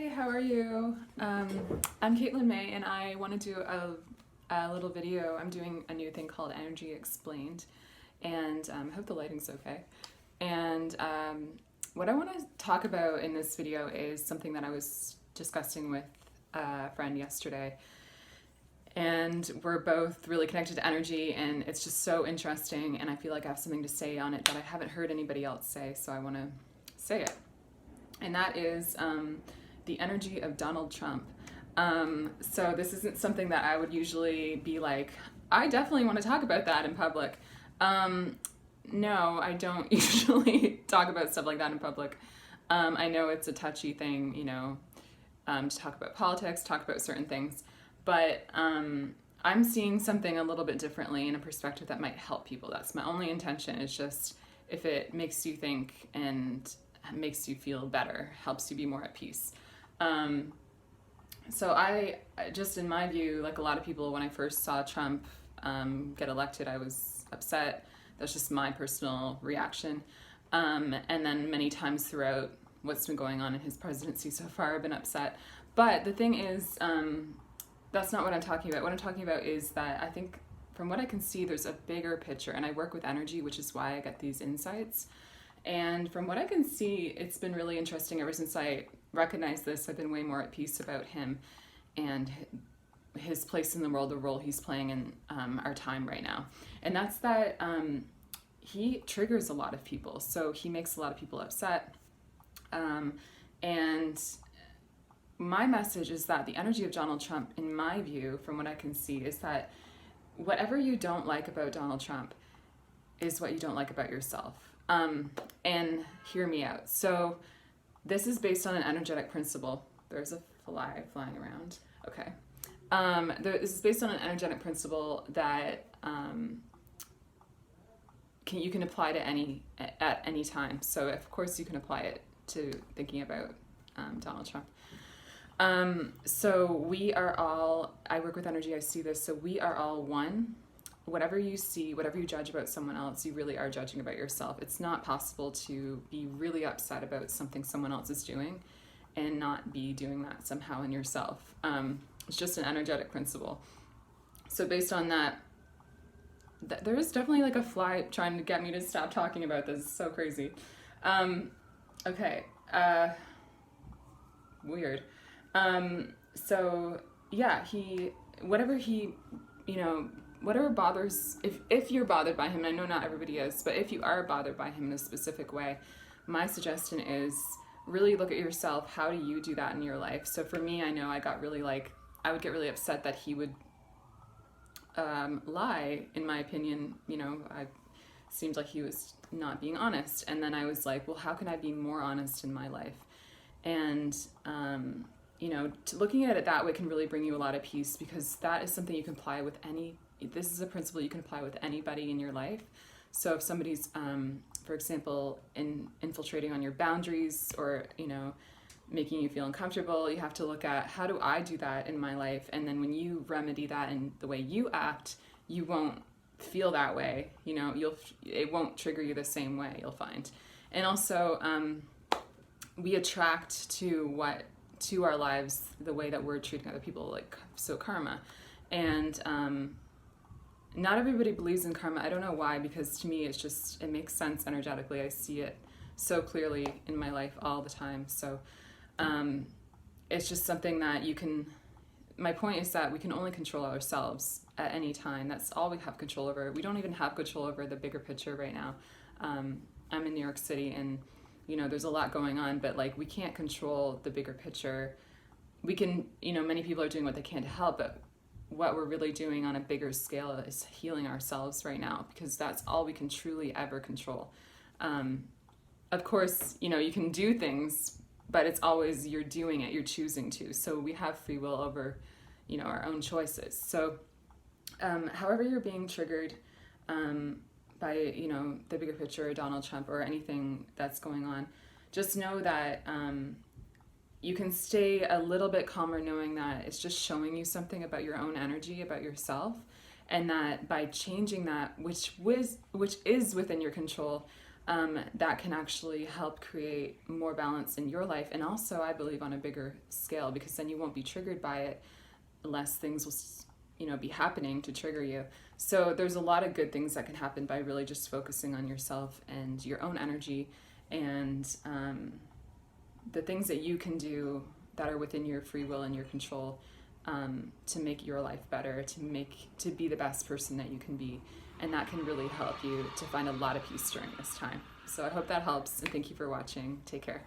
Hi, how are you? I'm Caitlin May, and I want to do a little video. I'm doing a new thing called Energy Explained, and I hope the lighting's okay. And what I want to talk about in this video is something that I was discussing with a friend yesterday. And we're both really connected to energy, and it's just so interesting, and I feel like I have something to say on it that I haven't heard anybody else say, so I want to say it. And that is the energy of Donald Trump. So this isn't something that I would usually be like, I definitely want to talk about that in public. No, I don't usually talk about stuff like that in public. I know it's a touchy thing, to talk about politics, talk about certain things, but I'm seeing something a little bit differently in a perspective that might help people. That's my only intention, is just if it makes you think and makes you feel better, helps you be more at peace. So I just, in my view, like a lot of people, when I first saw Trump get elected, I was upset. That's just my personal reaction. And then many times throughout what's been going on in his presidency so far, I've been upset. But the thing is, that's not what I'm talking about. What I'm talking about is that I think from what I can see, there's a bigger picture, and I work with energy, which is why I get these insights. And from what I can see, it's been really interesting ever since I recognized this. I've been way more at peace about him and his place in the world, the role he's playing in our time right now. And that's that he triggers a lot of people. So he makes a lot of people upset. And my message is that the energy of Donald Trump, in my view, from what I can see, is that whatever you don't like about Donald Trump is what you don't like about yourself. And hear me out. So this is based on an energetic principle. There's a fly flying around. Okay. This is based on an energetic principle that you can apply to at any time. So of course you can apply it to thinking about Donald Trump. So we are all, I work with energy, I see this, so we are all one. Whatever you see, whatever you judge about someone else, you really are judging about yourself. It's not possible to be really upset about something someone else is doing and not be doing that somehow in yourself. It's just an energetic principle. So based on that, there is definitely like a fly trying to get me to stop talking about this. It's so crazy. Okay. Weird. So yeah, whatever bothers, if you're bothered by him, and I know not everybody is, but if you are bothered by him in a specific way, my suggestion is really look at yourself. How do you do that in your life? So for me, I know I would get really upset that he would lie, in my opinion. I seemed like he was not being honest. And then I was like, well, how can I be more honest in my life? And, looking at it that way can really bring you a lot of peace, because that is something you can apply with this is a principle you can apply with anybody in your life. So if somebody's, for example, infiltrating on your boundaries or, making you feel uncomfortable, you have to look at, how do I do that in my life? And then when you remedy that in the way you act, you won't feel that way. It won't trigger you the same way, you'll find. And also, we attract to our lives the way that we're treating other people, like, so karma. And not everybody believes in karma. I don't know why, because to me it makes sense energetically. I see it so clearly in my life all the time. So it's just something that my point is that we can only control ourselves at any time. That's all we have control over. We don't even have control over the bigger picture right now. I'm in New York City, and there's a lot going on, but like, we can't control the bigger picture. We can, many people are doing what they can to help, but what we're really doing on a bigger scale is healing ourselves right now, because that's all we can truly ever control. Of course, you can do things, but it's always you're doing it, you're choosing to. So we have free will over, our own choices. So however you're being triggered by, the bigger picture, Donald Trump, or anything that's going on, just know that you can stay a little bit calmer, knowing that it's just showing you something about your own energy, about yourself, and that by changing that, which is within your control, that can actually help create more balance in your life, and also I believe on a bigger scale, because then you won't be triggered by it, less things will be happening to trigger you. So there's a lot of good things that can happen by really just focusing on yourself and your own energy, and the things that you can do that are within your free will and your control, to make your life better, to be the best person that you can be. And that can really help you to find a lot of peace during this time. So I hope that helps, and thank you for watching. Take care.